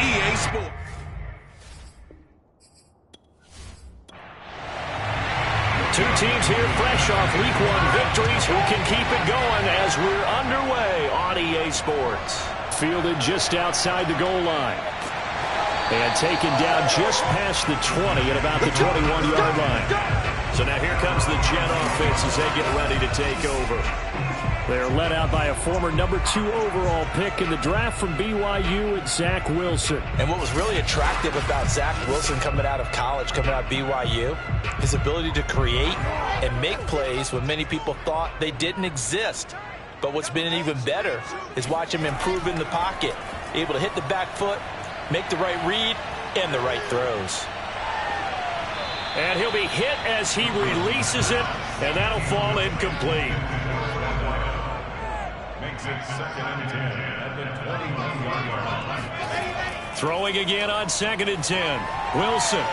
EA Sports. Two teams here fresh off Week 1 victories who can keep it going as we're underway on EA Sports. Fielded just outside the goal line. And taken down just past the 20 at about the 21-yard line. So now here comes the Jet offense as they get ready to take over. They're led out by a former number 2 overall pick in the draft from BYU at Zach Wilson. And what was really attractive about Zach Wilson coming out of college, coming out of BYU, his ability to create and make plays when many people thought they didn't exist. But what's been even better is watch him improve in the pocket, able to hit the back foot, make the right read, and the right throws. And he'll be hit as he releases it, and that'll fall incomplete. Makes it 2nd and 10 at the 21-yard line. Throwing again on 2nd and 10. Wilson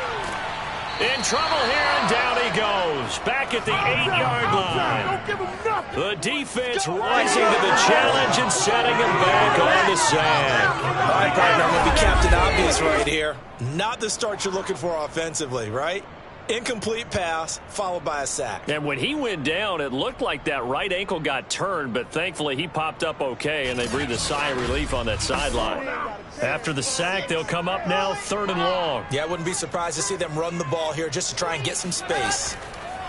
in trouble here, and down he goes. Back at the 8-yard line. The defense rising to the challenge and setting him back on the sack. All right, partner, I'm going to be Captain Obvious right here. Not the start you're looking for offensively, right? Incomplete pass, followed by a sack. And when he went down, it looked like that right ankle got turned, but thankfully he popped up okay, and they breathed a sigh of relief on that sideline. After the sack, they'll come up now 3rd and long. Yeah, I wouldn't be surprised to see them run the ball here just to try and get some space.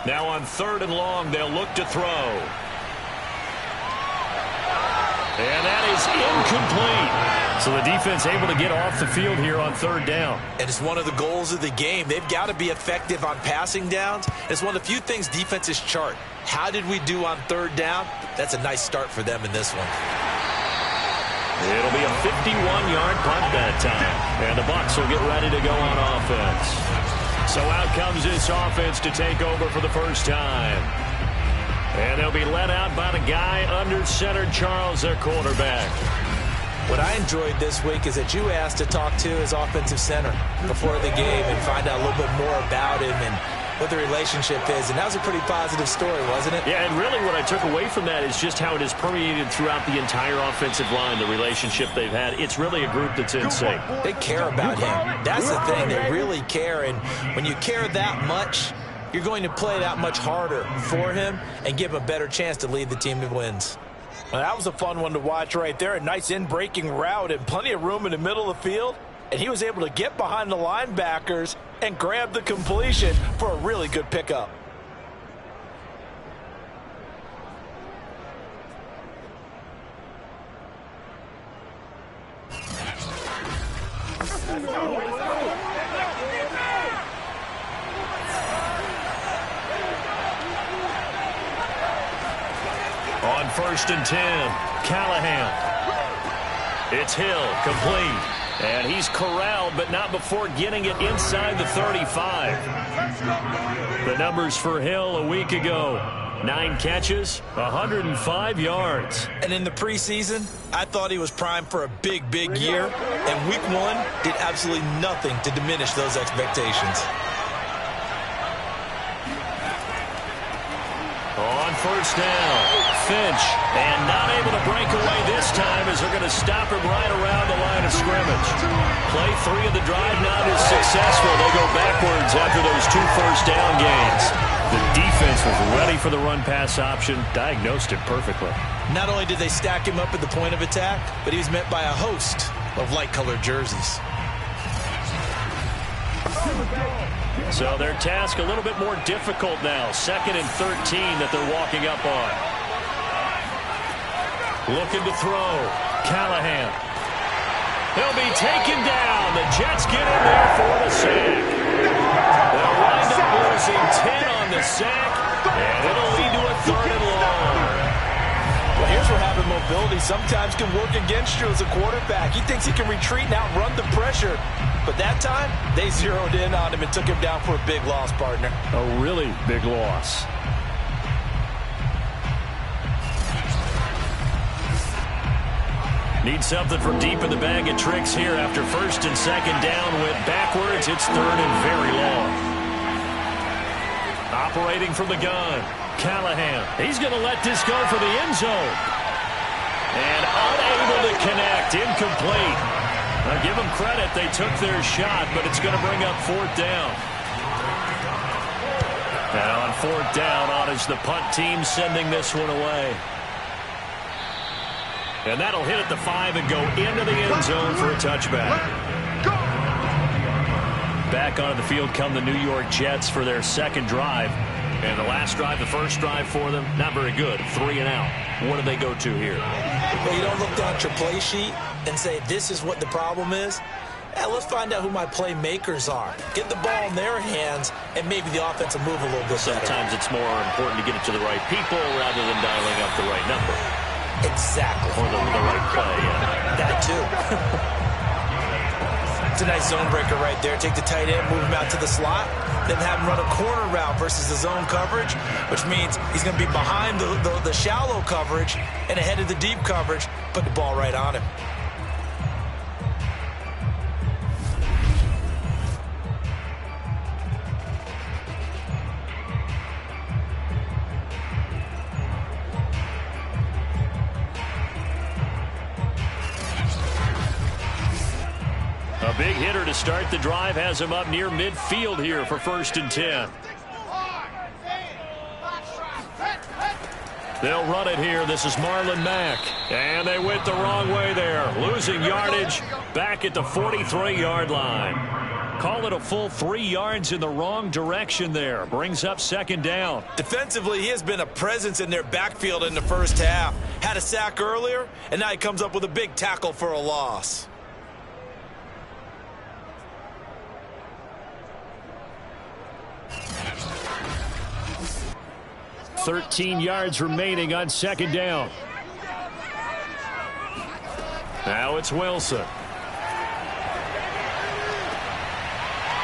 Now on 3rd and long, they'll look to throw. And that is incomplete. So the defense able to get off the field here on 3rd down. And it's one of the goals of the game. They've got to be effective on passing downs. It's one of the few things defenses chart. How did we do on 3rd down? That's a nice start for them in this one. It'll be a 51-yard punt that time. And the Bucs will get ready to go on offense. So out comes this offense to take over for the first time. And they'll be led out by the guy under center, Charles, their quarterback. What I enjoyed this week is that you asked to talk to his offensive center before the game and find out a little bit more about him and what the relationship is. And that was a pretty positive story, wasn't it? Yeah, and really what I took away from that is just how it has permeated throughout the entire offensive line, the relationship they've had. It's really a group that's in sync. They care about him. That's the thing. They really care. And when you care that much, you're going to play that much harder for him and give him a better chance to lead the team to wins. Well, that was a fun one to watch right there. A nice in-breaking route and plenty of room in the middle of the field. And he was able to get behind the linebackers and grab the completion for a really good pickup. On 1st and 10, Callahan. It's Hill, complete. And he's corralled, but not before getting it inside the 35. The numbers for Hill a week ago. 9 catches, 105 yards. And in the preseason, I thought he was primed for a big, big year. And week 1 did absolutely nothing to diminish those expectations. On 1st down, Finch, and not able to break away this time as they're going to stop him right around the line of scrimmage. Play 3 of the drive not as successful. They go backwards after those 2 first-down gains. The defense was ready for the run-pass option, diagnosed it perfectly. Not only did they stack him up at the point of attack, but he was met by a host of light-colored jerseys. So their task a little bit more difficult now. 2nd and 13 that they're walking up on. Looking to throw. Callahan. He'll be taken down. The Jets get in there for the sack. They'll wind up losing 10 on the sack, and it'll lead to a 3rd and long. Well, here's what having mobility sometimes can work against you as a quarterback. He thinks he can retreat and outrun the pressure. But that time, they zeroed in on him and took him down for a big loss, partner. A really big loss. Need something from deep in the bag of tricks here after 1st and 2nd down. Went backwards. It's 3rd and very long. Operating from the gun. Callahan. He's going to let this go for the end zone. And unable to connect. Incomplete. I give them credit. They took their shot, but it's going to bring up 4th down. And on 4th down, on is the punt team sending this one away. And that'll hit at the 5 and go into the end zone for a touchback. Back onto the field come the New York Jets for their second drive. And the last drive, the first drive for them, not very good. 3 and out. What do they go to here? Well, you don't look down at your play sheet and say, this is what the problem is. Let's find out who my playmakers are. Get the ball in their hands, and maybe the offense will move a little bit better. Sometimes it's more important to get it to the right people rather than dialing up the right number. Exactly. Or the right play, yeah. That too. It's a nice zone breaker right there. Take the tight end, move him out to the slot, then have him run a corner route versus the zone coverage, which means he's going to be behind the shallow coverage and ahead of the deep coverage. Put the ball right on him. A big hitter to start the drive has him up near midfield here for 1st and 10. They'll run it here. This is Marlon Mack. And they went the wrong way there. Losing yardage back at the 43-yard line. Call it a full 3 yards in the wrong direction there. Brings up 2nd down. Defensively, he has been a presence in their backfield in the first half. Had a sack earlier, and now he comes up with a big tackle for a loss. 13 yards remaining on 2nd down. Now it's Wilson.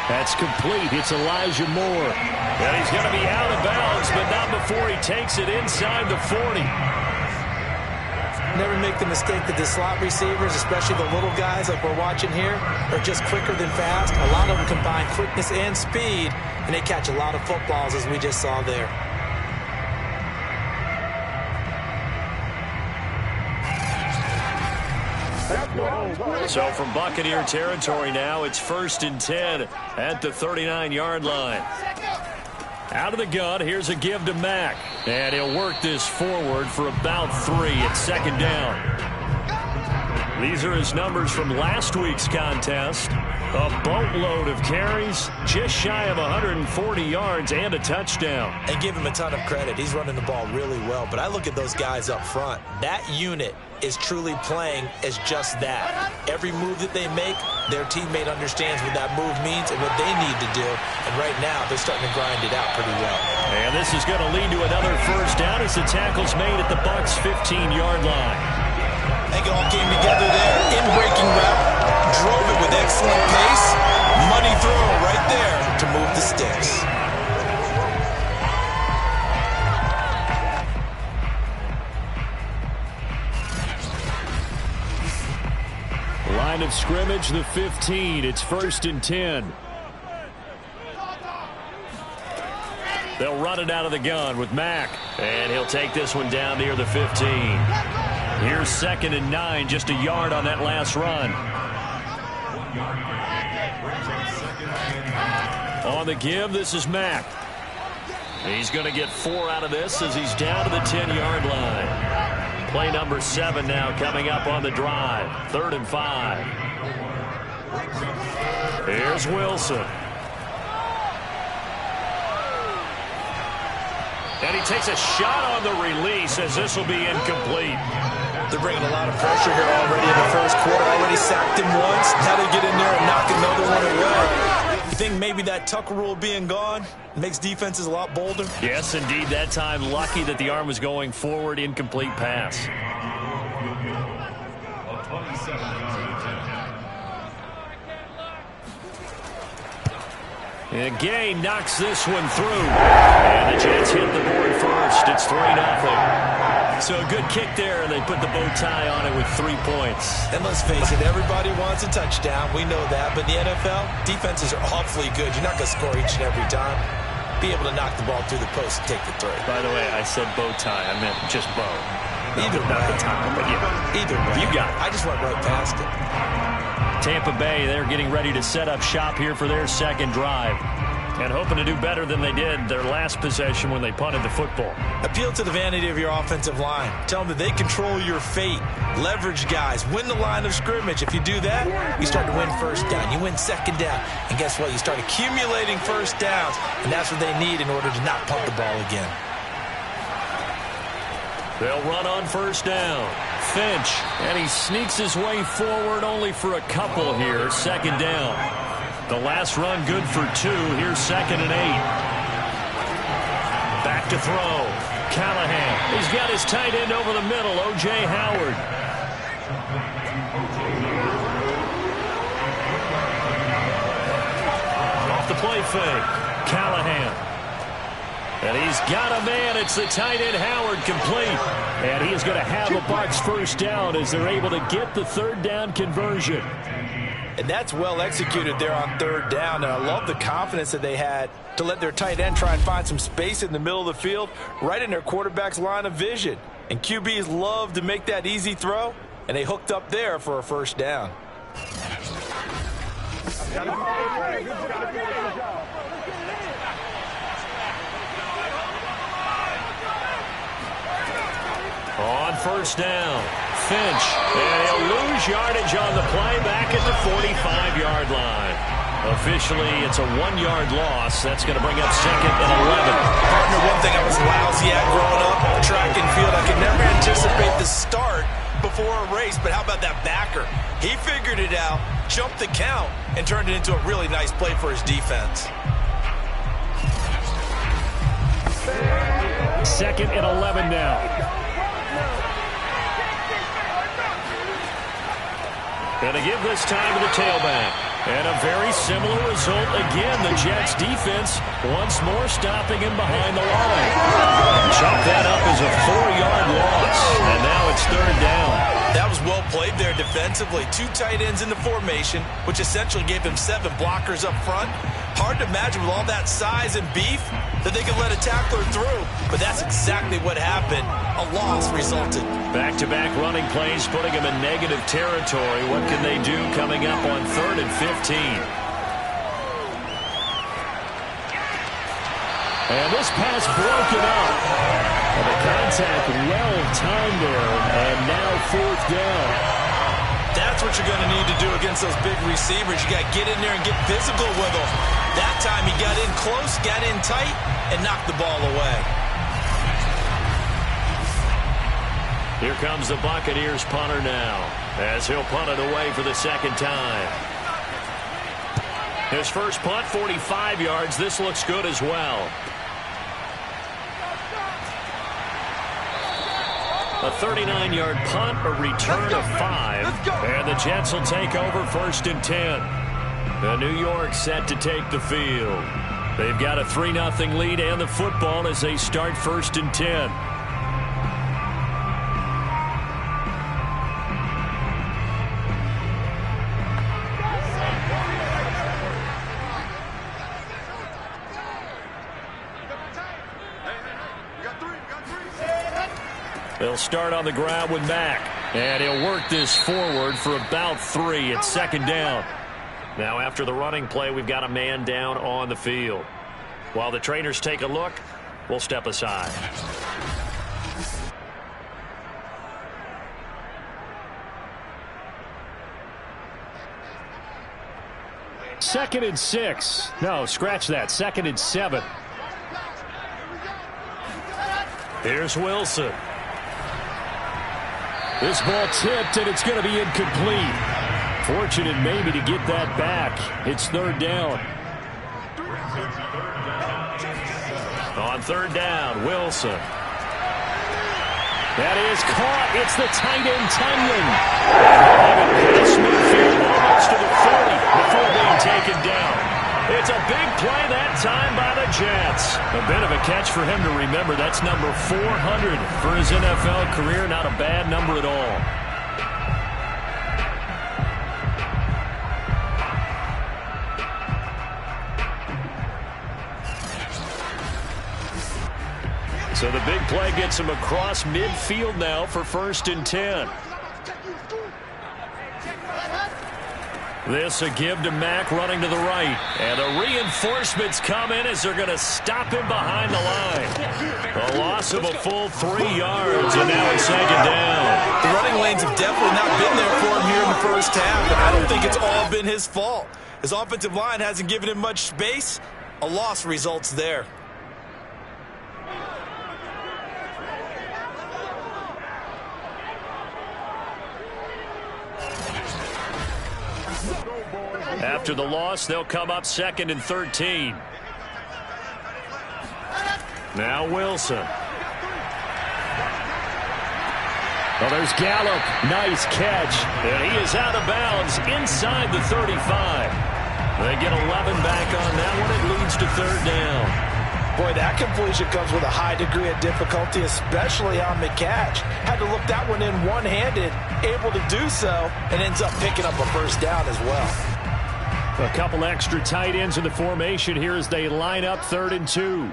That's complete. It's Elijah Moore. And he's going to be out of bounds, but not before he takes it inside the 40. Never make the mistake that the slot receivers, especially the little guys like we're watching here, are just quicker than fast. A lot of them combine quickness and speed, and they catch a lot of footballs, as we just saw there. So from Buccaneer territory now, it's 1st and 10 at the 39-yard line. Out of the gun, here's a give to Mack. And he'll work this forward for about 3 at 2nd down. These are his numbers from last week's contest. A boatload of carries, just shy of 140 yards and a touchdown. And give him a ton of credit. He's running the ball really well. But I look at those guys up front. That unit is truly playing as just that. Every move that they make, their teammate understands what that move means and what they need to do. And right now, they're starting to grind it out pretty well. And this is going to lead to another 1st down as the tackle's made at the Bucs' 15-yard line. I think it all came together there. In-breaking route. Drove it with excellent pace. Money throw right there to move the sticks. Line of scrimmage, the 15. It's 1st and 10. They'll run it out of the gun with Mack. And he'll take this one down near the 15. Here's 2nd and 9, just a yard on that last run. On the give, this is Mack. He's going to get 4 out of this as he's down to the 10-yard line. Play number 7 now coming up on the drive. 3rd and 5. Here's Wilson. And he takes a shot on the release as this will be incomplete. They're bringing a lot of pressure here already in the first quarter. Already sacked him once. Now they get in there and knock another one away. You think maybe that Tucker rule being gone makes defenses a lot bolder? Yes, indeed. That time, lucky that the arm was going forward. Incomplete pass. And Gay knocks this one through. And the Jets hit the board first. It's 3-0. So a good kick there, and they put the bow tie on it with 3 points. And let's face it, everybody wants a touchdown. We know that. But in the NFL, defenses are awfully good. You're not going to score each and every time. Be able to knock the ball through the post and take the throw. By the way, I said bow tie. I meant just bow. Either way. Not the tie, but yeah. Either way. You got it. I just went right past it. Tampa Bay, they're getting ready to set up shop here for their second drive. And hoping to do better than they did their last possession when they punted the football. Appeal to the vanity of your offensive line. Tell them that they control your fate. Leverage guys. Win the line of scrimmage. If you do that, you start to win first down. You win second down. And guess what? You start accumulating first downs. And that's what they need in order to not punt the ball again. They'll run on first down. Finch. And he sneaks his way forward only for a couple here. Second down. The last run good for 2. Here's 2nd and 8. Back to throw. Callahan. He's got his tight end over the middle. O.J. Howard. Off the play fake. Callahan. And he's got a man. It's the tight end Howard complete. And he is going to have a Bucs first down as they're able to get the third down conversion. And that's well executed there on third down. And I love the confidence that they had to let their tight end try and find some space in the middle of the field, right in their quarterback's line of vision. And QBs love to make that easy throw, and they hooked up there for a first down. On first down. Finch, and he'll lose yardage on the play back at the 45-yard line. Officially, it's a 1-yard loss. That's going to bring up 2nd and 11. Partner, one thing I was lousy at growing up, track and field, I could never anticipate the start before a race, but how about that backer? He figured it out, jumped the count, and turned it into a really nice play for his defense. 2nd and 11 now. And to give this time to the tailback. And a very similar result again. The Jets defense once more stopping him behind the line. Chalk that up as a 4-yard loss. And now it's third down. That was well played there defensively. 2 tight ends in the formation, which essentially gave them 7 blockers up front. Hard to imagine with all that size and beef that they could let a tackler through. But that's exactly what happened. A loss resulted. Back-to-back running plays putting them in negative territory. What can they do coming up on 3rd and 15? And this pass broken up. And the contact well timed there. And now 4th down. That's what you're going to need to do against those big receivers. You got to get in there and get physical with them. That time he got in close, got in tight, and knocked the ball away. Here comes the Buccaneers punter now, as he'll punt it away for the 2nd time. His first punt, 45 yards. This looks good as well. A 39-yard punt, a return of 5. And the Jets will take over 1st and 10. The New York set to take the field. They've got a 3-0 lead and the football as they start 1st and 10. They'll start on the ground with Mack. And he'll work this forward for about 3. It's 2nd down. Now after the running play, we've got a man down on the field. While the trainers take a look, we'll step aside. Second and 6. No, scratch that. 2nd and 7. Here's Wilson. This ball tipped, and it's going to be incomplete. Fortunate maybe to get that back. It's 3rd down. On 3rd down, Wilson. That is caught. It's the tight end, Tunyon. Past midfield, almost to the 40 before being taken down. It's a big play that time by the Jets. A bit of a catch for him to remember. That's number 400 for his NFL career. Not a bad number at all. So the big play gets him across midfield now for 1st and 10. This a give to Mack running to the right. And the reinforcements come in as they're going to stop him behind the line. A loss of a full 3 yards, and now it's second down. The running lanes have definitely not been there for him here in the first half, and I don't think it's all been his fault. His offensive line hasn't given him much space. A loss results there. After the loss, they'll come up 2nd and 13. Now Wilson. Well, there's Gallup. Nice catch. And he is out of bounds inside the 35. They get 11 back on that one. It leads to 3rd down. Boy, that completion comes with a high degree of difficulty, especially on the catch. Had to look that one in one-handed, able to do so, and ends up picking up a first down as well. A couple extra tight ends in the formation here as they line up 3rd and 2.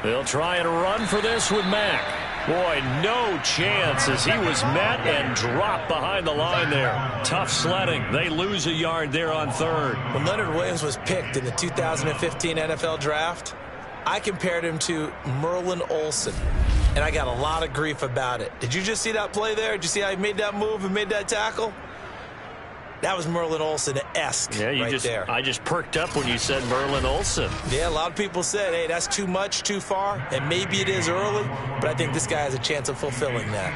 They'll try and run for this with Mack. Boy, no chance as he was met and dropped behind the line there. Tough sledding. They lose a yard there on 3rd. When Leonard Williams was picked in the 2015 NFL Draft, I compared him to Merlin Olsen, and I got a lot of grief about it. Did you just see that play there? Did you see how he made that move and made that tackle? That was Merlin Olsen-esque there. I just perked up when you said Merlin Olsen. Yeah, a lot of people said, hey, that's too much, too far, and maybe it is early, but I think this guy has a chance of fulfilling that.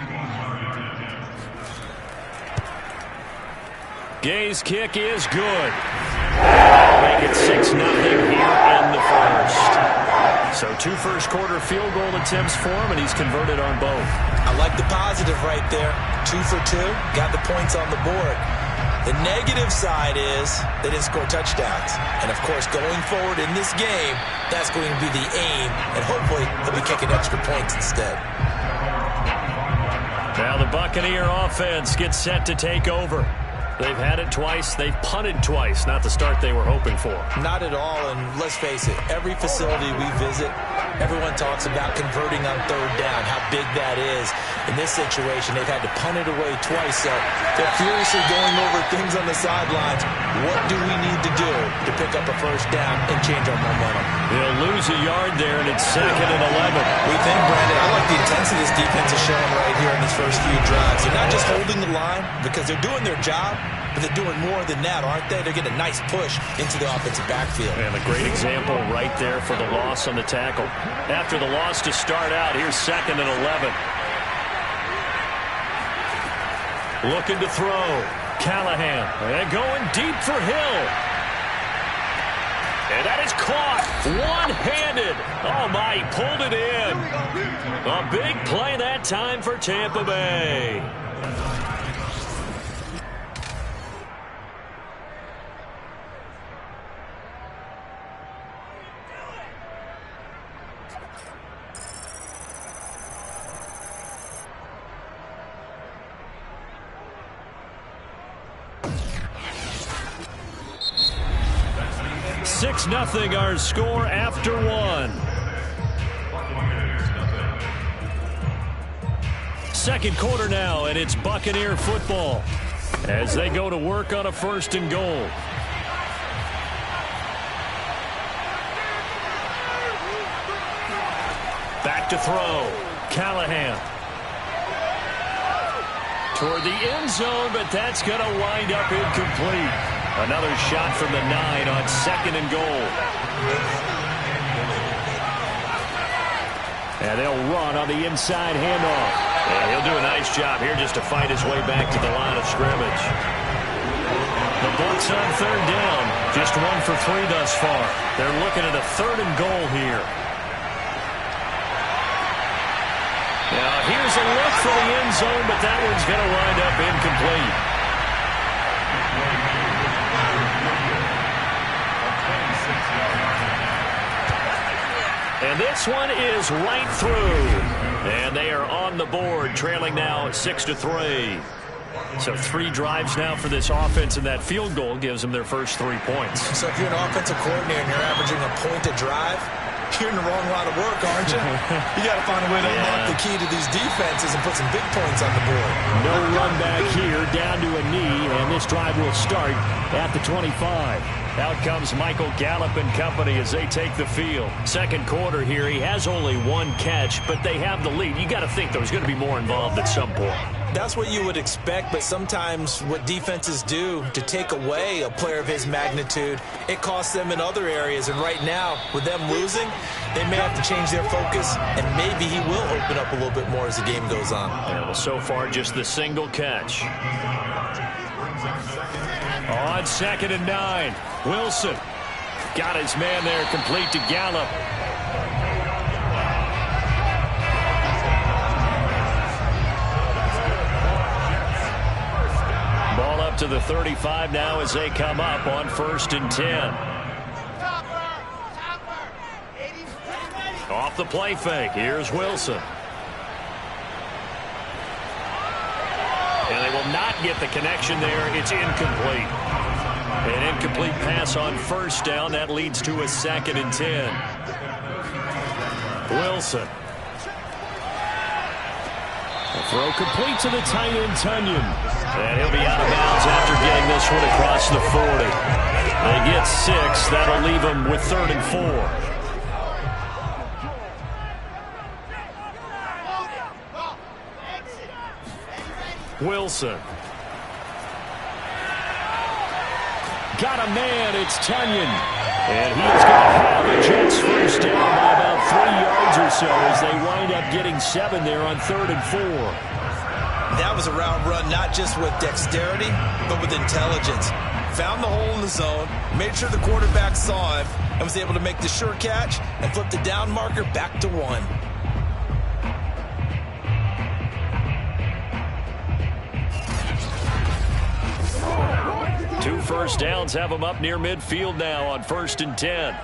Gay's kick is good. Make it 6-0 here in the first. So 2 first-quarter field goal attempts for him, and he's converted on both. I like the positive right there. 2 for 2, got the points on the board. The negative side is they didn't score touchdowns. And, of course, going forward in this game, that's going to be the aim, and hopefully they'll be kicking extra points instead. Now the Buccaneer offense gets set to take over. They've had it twice. They've punted twice. Not the start they were hoping for. Not at all, and let's face it, every facility we visit, everyone talks about converting on 3rd down, how big that is. In this situation, they've had to punt it away twice, so they're furiously going over things on the sidelines. What do we need to do to pick up a first down and change our momentum? They'll lose a yard there, and it's 2nd and 11. We think, Brandon, I like the intensity this defense is showing right here in these first few drives. They're not just holding the line because they're doing their job, but they're doing more than that, aren't they? They're getting a nice push into the offensive backfield. And a great example right there for the loss on the tackle. After the loss to start out, here's 2nd and 11. Looking to throw. Callahan. And going deep for Hill. And that is caught. One-handed. Oh, my. He pulled it in. A big play that time for Tampa Bay. Nothing our score after 1. Second quarter now, and it's Buccaneer football as they go to work on a 1st and goal. Back to throw. Callahan. Toward the end zone, but that's going to wind up incomplete. Another shot from the 9 on 2nd and goal. And they'll run on the inside handoff. And he'll do a nice job here just to fight his way back to the line of scrimmage. The Bucs on 3rd down. Just 1 for 3 thus far. They're looking at a 3rd and goal here. Now here's a look for the end zone, but that one's going to wind up incomplete. And this one is right through. And they are on the board, trailing now 6-3. So 3 drives now for this offense, and that field goal gives them their first 3 points. So if you're an offensive coordinator and you're averaging a point a drive, You're in the wrong line of work, aren't you? You got to find a way to unlock the key to these defenses and put some big points on the board. No run back here, down to a knee, and this drive will start at the 25. Out comes Michael Gallup and company as they take the field. Second quarter here, he has only one catch, but they have the lead. You got to think there's going to be more involved at some point. That's what you would expect, but sometimes what defenses do to take away a player of his magnitude, it costs them in other areas. And right now, with them losing, they may have to change their focus, and maybe he will open up a little bit more as the game goes on. Yeah, well, so far, just the single catch. On 2nd and 9, Wilson got his man there, complete to Gallup. Ball up to the 35 now as they come up on 1st and 10. Off the play fake, here's Wilson. And they will not get the connection there. It's incomplete. An incomplete pass on 1st down. That leads to a 2nd and 10. Wilson. The throw complete to the tight end, Tunyon. And he'll be out of bounds after getting this one across the 40. They get 6. That'll leave them with 3rd and 4. Wilson. Got a man, it's Tunyon. And he is going to have the Jets first down by about 3 yards or so as they wind up getting 7 there on 3rd and 4. That was a route run not just with dexterity, but with intelligence. Found the hole in the zone, made sure the quarterback saw him, and was able to make the sure catch and flip the down marker back to 1. 2 first downs have them up near midfield now on 1st and 10.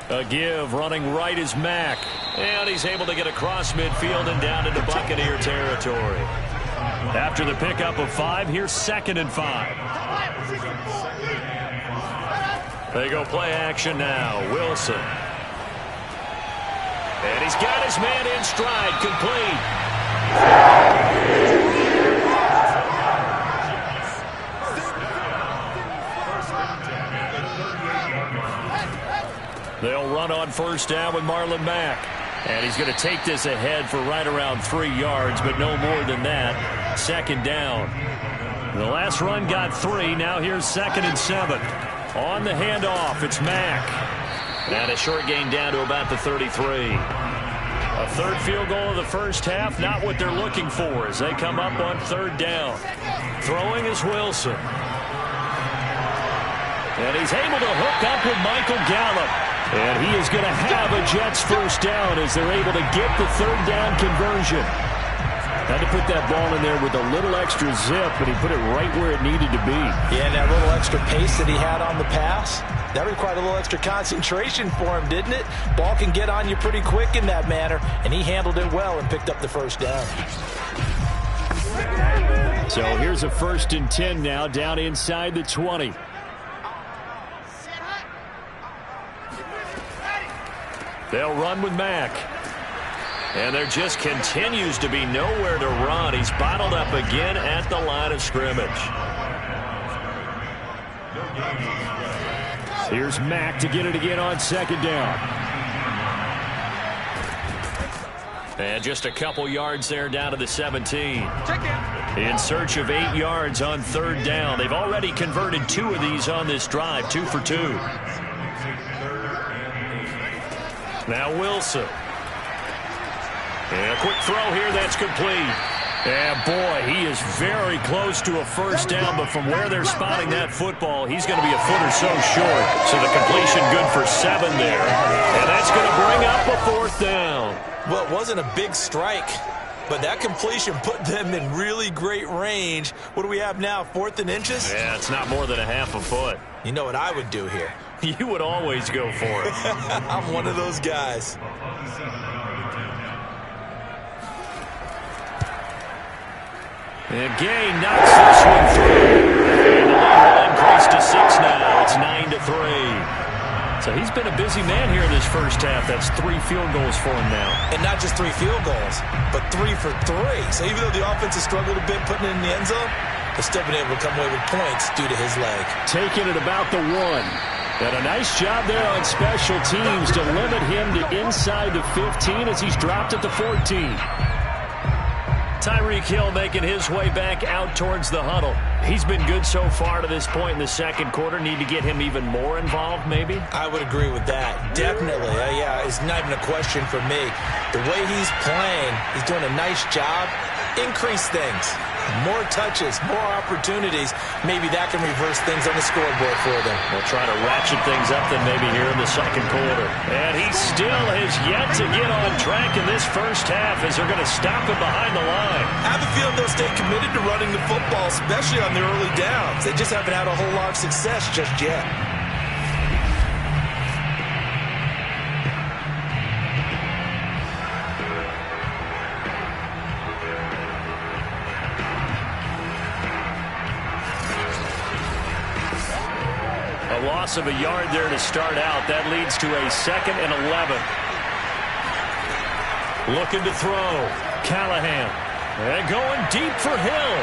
A give running right is Mack. And he's able to get across midfield and down into Buccaneer territory. After the pickup of 5, here's 2nd and 5. They go play action now. Wilson. And he's got his man in stride, complete. They'll run on 1st down with Marlon Mack. And he's going to take this ahead for right around 3 yards, but no more than that. 2nd down. The last run got 3. Now here's 2nd and 7. On the handoff, it's Mack. And a short gain down to about the 33. A 3rd field goal of the first half, not what they're looking for as they come up on 3rd down. Throwing is Wilson. And he's able to hook up with Michael Gallup. And he is going to have a Jets first down as they're able to get the 3rd down conversion. Had to put that ball in there with a little extra zip, but he put it right where it needed to be. Yeah, and that little extra pace that he had on the pass, that required a little extra concentration for him, didn't it? Ball can get on you pretty quick in that manner, and he handled it well and picked up the first down. So here's a 1st and 10 now, down inside the 20. They'll run with Mack. And there just continues to be nowhere to run. He's bottled up again at the line of scrimmage. Here's Mack to get it again on 2nd down. And just a couple yards there down to the 17. In search of 8 yards on 3rd down. They've already converted 2 of these on this drive, 2 for 2. Now Wilson. And a quick throw here that's complete. And boy, he is very close to a first down, but from where they're spotting that football, he's going to be a foot or so short. So the completion good for 7 there. And that's going to bring up a 4th down. Well, it wasn't a big strike, but that completion put them in really great range. What do we have now, 4th and inches? Yeah, it's not more than a half a foot. You know what I would do here? You would always go for it. I'm one of those guys. And Gay knocks this one through. And the lead will increase to 6 now. It's 9-3. So he's been a busy man here in this first half. That's 3 field goals for him now. And not just 3 field goals, but 3 for 3. So even though the offense has struggled a bit putting it in the end zone, they've still been able to come away with points due to his leg. Taking it about the 1. And a nice job there on special teams to limit him to inside the 15 as he's dropped at the 14. Tyreek Hill making his way back out towards the huddle. He's been good so far to this point in the second quarter. Need to get him even more involved, maybe? I would agree with that. Definitely. Yeah, it's not even a question for me. The way he's playing, he's doing a nice job. Increase things. More touches, more opportunities. Maybe that can reverse things on the scoreboard for them. We'll try to ratchet things up then maybe here in the second quarter. And he still has yet to get on track in this first half as they're going to stop him behind the line. I have a feeling they'll stay committed to running the football, especially on the early downs. They just haven't had a whole lot of success just yet. A loss of a yard there to start out. That leads to a 2nd and 11. Looking to throw. Callahan. And going deep for Hill.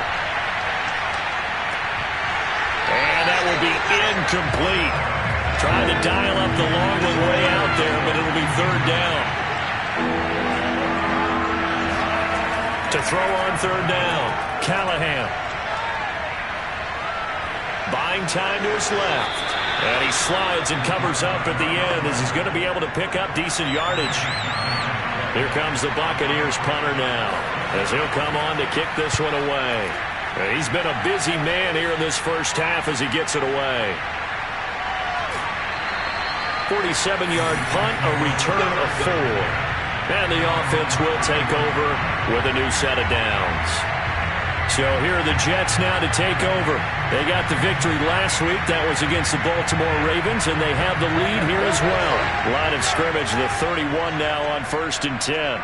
And that will be incomplete. Trying to dial up the long one way out there, but it'll be 3rd down. To throw on 3rd down. Callahan. Buying time to his left. And he slides and covers up at the end as he's going to be able to pick up decent yardage. Here comes the Buccaneers punter now as he'll come on to kick this one away. He's been a busy man here in this first half as he gets it away. 47-yard punt, a return of 4. And the offense will take over with a new set of downs. So here are the Jets now to take over. They got the victory last week. That was against the Baltimore Ravens, and they have the lead here as well. Line of scrimmage, the 31 now on 1st and 10.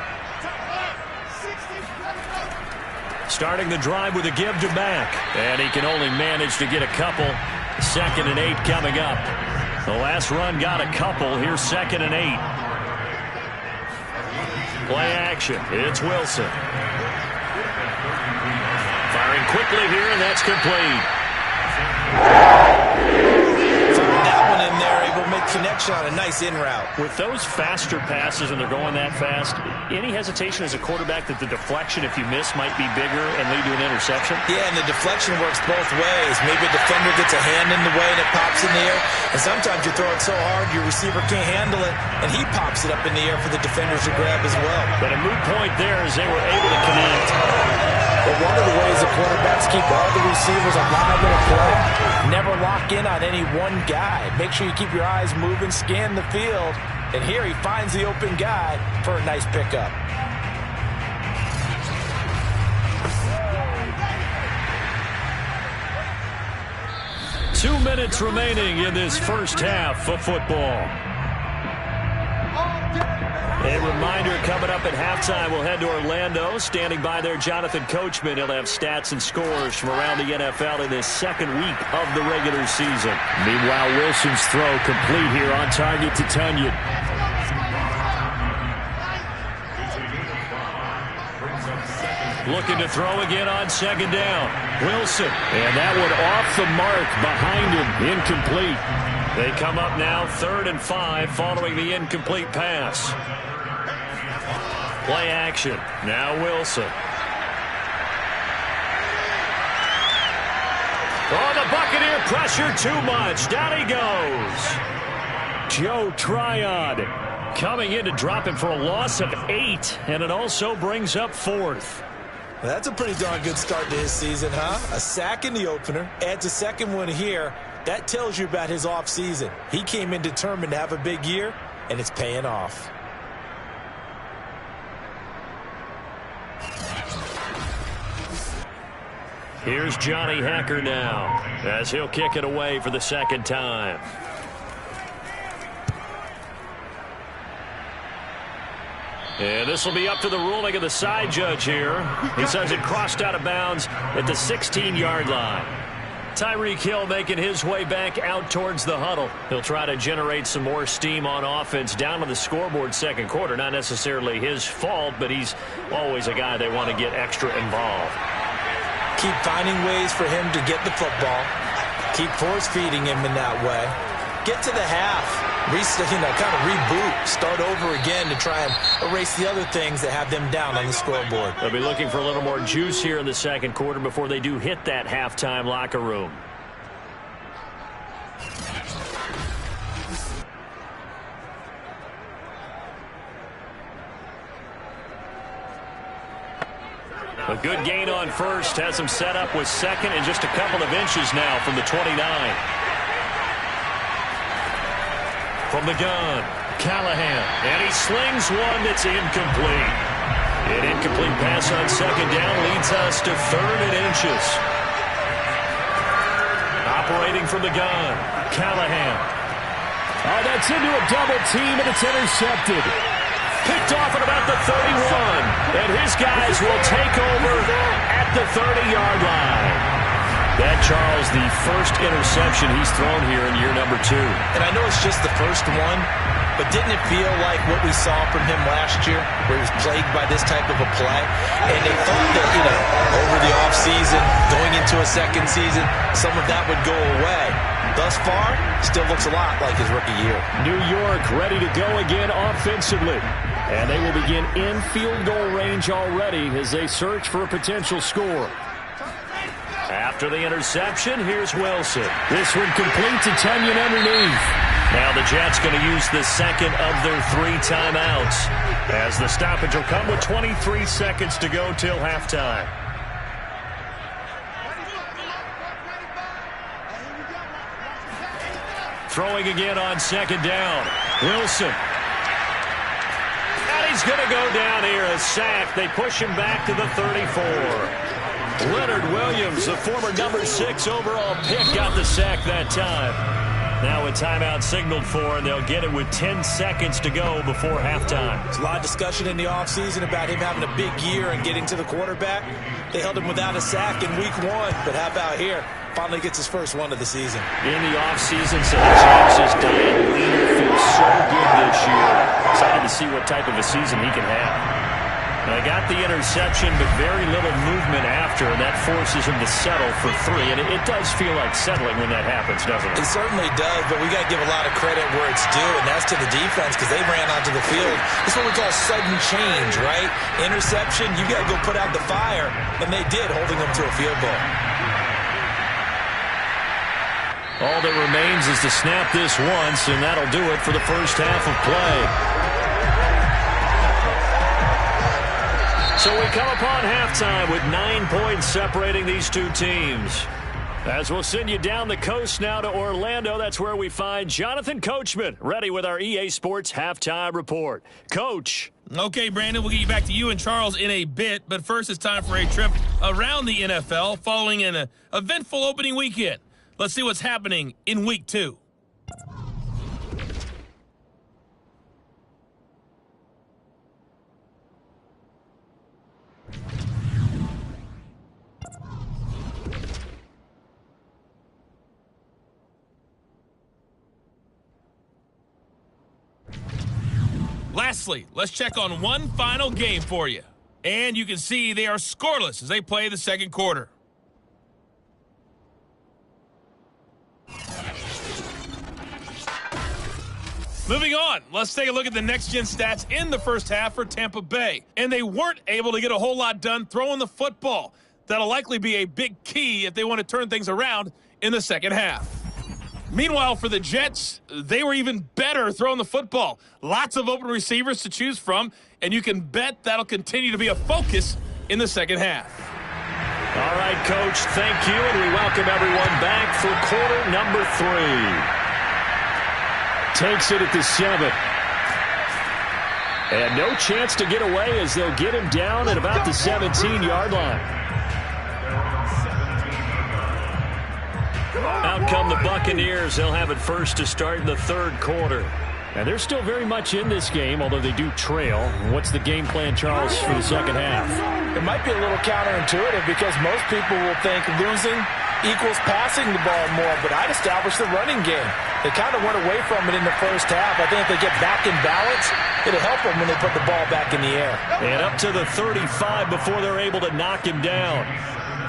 Starting the drive with a give to Mack. And he can only manage to get a couple. 2nd and 8 coming up. The last run got a couple. Here's 2nd and 8. Play action. It's Wilson. Firing quickly here, and that's complete. Throwing that one in there, able to make connection on a nice in route. With those faster passes and they're going that fast, any hesitation as a quarterback that the deflection, if you miss, might be bigger and lead to an interception? Yeah, and the deflection works both ways. Maybe a defender gets a hand in the way and it pops in the air. And sometimes you throw it so hard your receiver can't handle it, and he pops it up in the air for the defenders to grab as well. But a moot point there as they were able to connect. But one of the ways the quarterbacks keep all the receivers alive in a play, never lock in on any one guy. Make sure you keep your eyes moving, scan the field. And here he finds the open guy for a nice pickup. Two minutes remaining in this first half of football. A reminder coming up at halftime, we'll head to Orlando. Standing by there, Jonathan Coachman. He'll have stats and scores from around the NFL in this second week of the regular season. Meanwhile, Wilson's throw complete here on target to Tunyon. Looking to throw again on 2nd down. Wilson. And that one off the mark behind him. Incomplete. They come up now 3rd and 5 following the incomplete pass. Play action. Now Wilson. Oh, the Buccaneer pressure too much. Down he goes. Joe Tryon coming in to drop him for a loss of 8, and it also brings up 4th. Well, that's a pretty darn good start to his season, huh? A sack in the opener, adds a second one here. That tells you about his offseason. He came in determined to have a big year, and it's paying off. Here's Johnny Hacker now as he'll kick it away for the 2nd time. And this will be up to the ruling of the side judge here. He says it crossed out of bounds at the 16-yard line. Tyreek Hill making his way back out towards the huddle. He'll try to generate some more steam on offense down to the scoreboard second quarter. Not necessarily his fault, but he's always a guy they want to get extra involved. Keep finding ways for him to get the football. Keep force-feeding him in that way. Get to the half. Kind of reboot. Start over again to try and erase the other things that have them down on the scoreboard. They'll be looking for a little more juice here in the second quarter before they do hit that halftime locker room. A good gain on first. Has him set up with second and just a couple of inches now from the 29. From the gun, Callahan. And he slings one that's incomplete. An incomplete pass on second down leads us to 3rd and inches. Operating from the gun, Callahan. Oh, that's into a double team, and it's intercepted. Picked off at about the 31. And his guys will take over at the 30-yard line. That, Charles, the first interception he's thrown here in year number 2. And I know it's just the first one, but didn't it feel like what we saw from him last year, where he was plagued by this type of a play? And they thought that, over the offseason, going into a second season, some of that would go away. Thus far, still looks a lot like his rookie year. New York ready to go again offensively. And they will begin in field goal range already as they search for a potential score. After the interception, here's Wilson. This one complete to Tunyon underneath. Now the Jets going to use the second of their 3 timeouts, as the stoppage will come with 23 seconds to go till halftime. Throwing again on second down. Wilson. And he's going to go down here, a sack. They push him back to the 34. Leonard Williams, the former number 6 overall pick, got the sack that time. Now a timeout signaled for, and they'll get it with 10 seconds to go before halftime. There's a lot of discussion in the offseason about him having a big year and getting to the quarterback. They held him without a sack in week 1, but how about here? Finally gets his first one of the season. In the offseason, so the James's diet leader feels so good this year. Excited to see what type of a season he can have. They got the interception, but very little movement after, and that forces him to settle for 3. And it does feel like settling when that happens, doesn't it? It certainly does, but we got to give a lot of credit where it's due, and that's to the defense, because they ran onto the field. It's what we call sudden change, right? Interception, you got to go put out the fire, and they did, holding them to a field goal. All that remains is to snap this once, and that'll do it for the first half of play. So we come upon halftime with 9 points separating these two teams. As we'll send you down the coast now to Orlando, that's where we find Jonathan Coachman, ready with our EA Sports Halftime Report. Coach. Okay, Brandon, we'll get you back to you and Charles in a bit, but first it's time for a trip around the NFL following an eventful opening weekend. Let's see what's happening in Week 2. Lastly, let's check on one final game for you. And you can see they are scoreless as they play the second quarter. Moving on, let's take a look at the next-gen stats in the first half for Tampa Bay. And they weren't able to get a whole lot done throwing the football. That'll likely be a big key if they want to turn things around in the second half. Meanwhile, for the Jets, they were even better throwing the football. Lots of open receivers to choose from, and you can bet that'll continue to be a focus in the second half. All right, Coach, thank you, and we welcome everyone back for quarter number 3. Takes it at the 7. And no chance to get away as they'll get him down at about the 17-yard line. Out come the Buccaneers. They'll have it first to start in the third quarter. And they're still very much in this game, although they do trail. What's the game plan, Charles, for the second half? It might be a little counterintuitive because most people will think losing equals passing the ball more, but I'd establish the running game. They kind of went away from it in the first half. I think if they get back in balance, it'll help them when they put the ball back in the air. And up to the 35 before they're able to knock him down.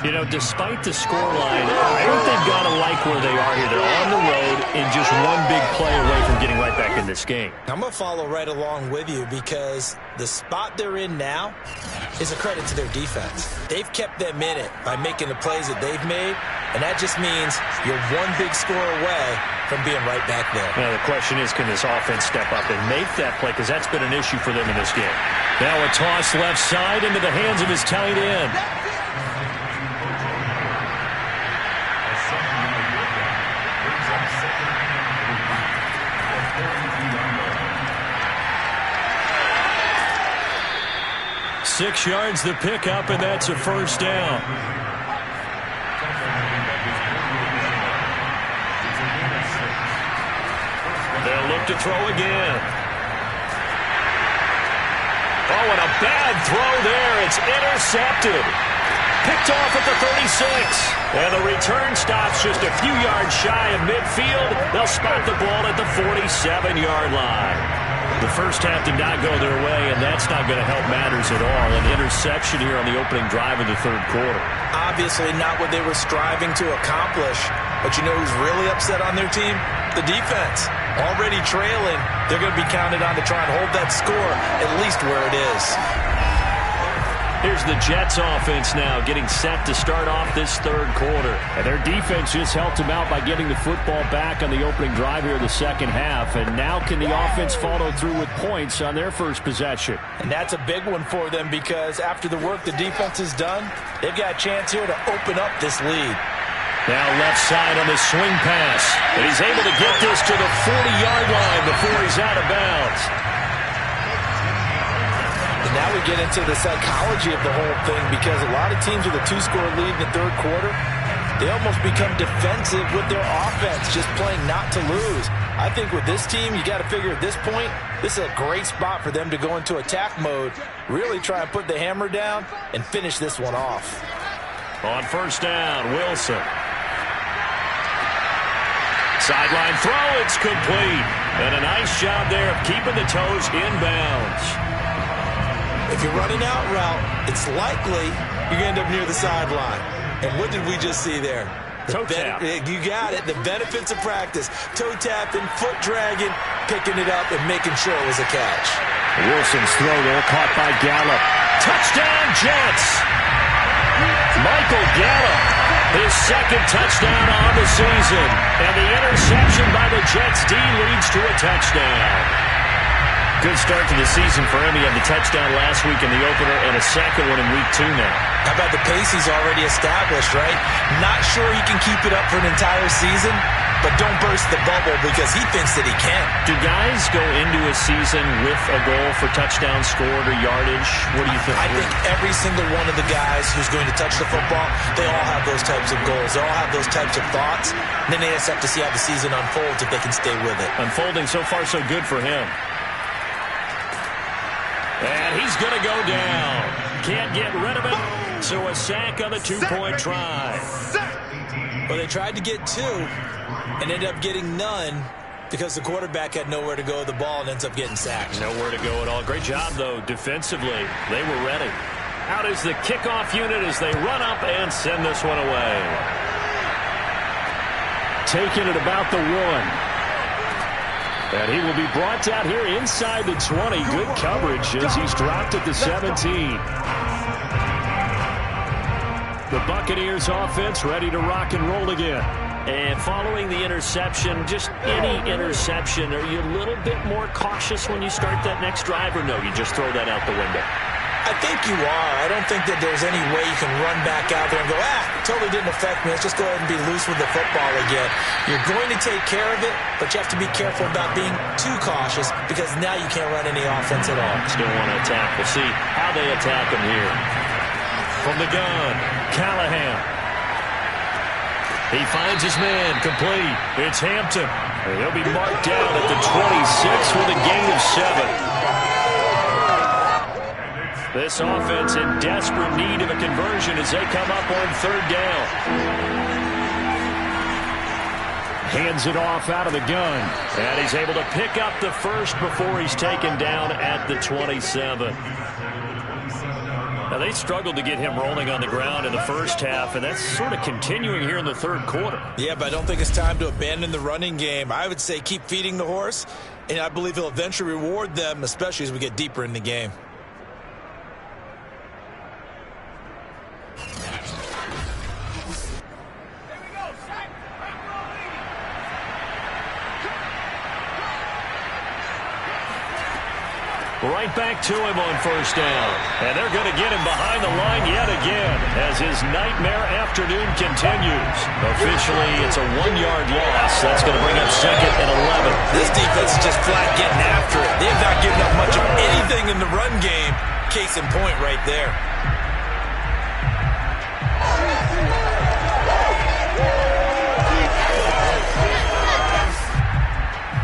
You know, despite the scoreline, I think they've got to like where they are here. They're on the road and just one big play away from getting right back in this game. I'm going to follow right along with you because the spot they're in now is a credit to their defense. They've kept them in it by making the plays that they've made, and that just means you're one big score away from being right back there. Now, the question is, can this offense step up and make that play? Because that's been an issue for them in this game. Now a toss left side into the hands of his tight end. 6 yards the pickup, and that's a first down. They'll look to throw again. Oh, and a bad throw there. It's intercepted. Picked off at the 36. And the return stops just a few yards shy of midfield. They'll spot the ball at the 47-yard line. The first half did not go their way, and that's not going to help matters at all. An interception here on the opening drive of the third quarter. Obviously not what they were striving to accomplish. But you know who's really upset on their team? The defense. Already trailing, they're going to be counted on to try and hold that score at least where it is. Here's the Jets offense now getting set to start off this third quarter. And their defense just helped them out by getting the football back on the opening drive here of the second half. And now can the offense follow through with points on their first possession? And that's a big one for them because after the work the defense has done, they've got a chance here to open up this lead. Now left side on the swing pass. And he's able to get this to the 40-yard line before he's out of bounds. And now we get into the psychology of the whole thing because a lot of teams with a 2-score lead in the third quarter, they almost become defensive with their offense, just playing not to lose. I think with this team, you got to figure at this point, this is a great spot for them to go into attack mode, really try and put the hammer down and finish this one off. On first down, Wilson. Sideline throw, it's complete. And a nice job there of keeping the toes inbounds. If you're running out route, it's likely you're going to end up near the sideline. And what did we just see there? Toe tap. You got it. The benefits of practice. Toe tapping, foot dragging, picking it up, and making sure it was a catch. Wilson's throw there caught by Gallup. Touchdown, Jets! Michael Gallup, his second touchdown on the season. And the interception by the Jets D leads to a touchdown. Good start to the season for him. He had the touchdown last week in the opener and a second one in week 2 now. How about the pace he's already established, right? Not sure he can keep it up for an entire season, but don't burst the bubble because he thinks that he can. Do guys go into a season with a goal for touchdown scored or yardage? What do you think? I think every single one of the guys who's going to touch the football, they all have those types of goals. They all have those types of thoughts. And then they just have to see how the season unfolds if they can stay with it. Unfolding so far so good for him. And he's going to go down. Can't get rid of it. So a sack on the 2-point try. Well, they tried to get 2 and ended up getting none because the quarterback had nowhere to go with the ball and ends up getting sacked. Nowhere to go at all. Great job, though, defensively. They were ready. Out is the kickoff unit as they run up and send this one away. Taking it about the 1. And he will be brought down here inside the 20. Good coverage as he's dropped at the 17. The Buccaneers offense ready to rock and roll again. And following the interception, just any interception, are you a little bit more cautious when you start that next drive, or no, you just throw that out the window? I think you are. I don't think that there's any way you can run back out there and go, totally didn't affect me. Let's just go ahead and be loose with the football again. You're going to take care of it, but you have to be careful about being too cautious because now you can't run any offense at all. Still want to attack. We'll see how they attack him here. From the gun, Callahan. He finds his man, complete. It's Hampton. He'll be marked down at the 26 with a gain of 7. This offense in desperate need of a conversion as they come up on third down. Hands it off out of the gun. And he's able to pick up the first before he's taken down at the 27. Now, they struggled to get him rolling on the ground in the first half, and that's sort of continuing here in the third quarter. Yeah, but I don't think it's time to abandon the running game. I would say keep feeding the horse, and I believe he'll eventually reward them, especially as we get deeper in the game. Right back to him on first down. And they're going to get him behind the line yet again as his nightmare afternoon continues. Officially, it's a 1-yard loss. That's going to bring up second and 11. This defense is just flat getting after it. They've not given up much of anything in the run game. Case in point right there.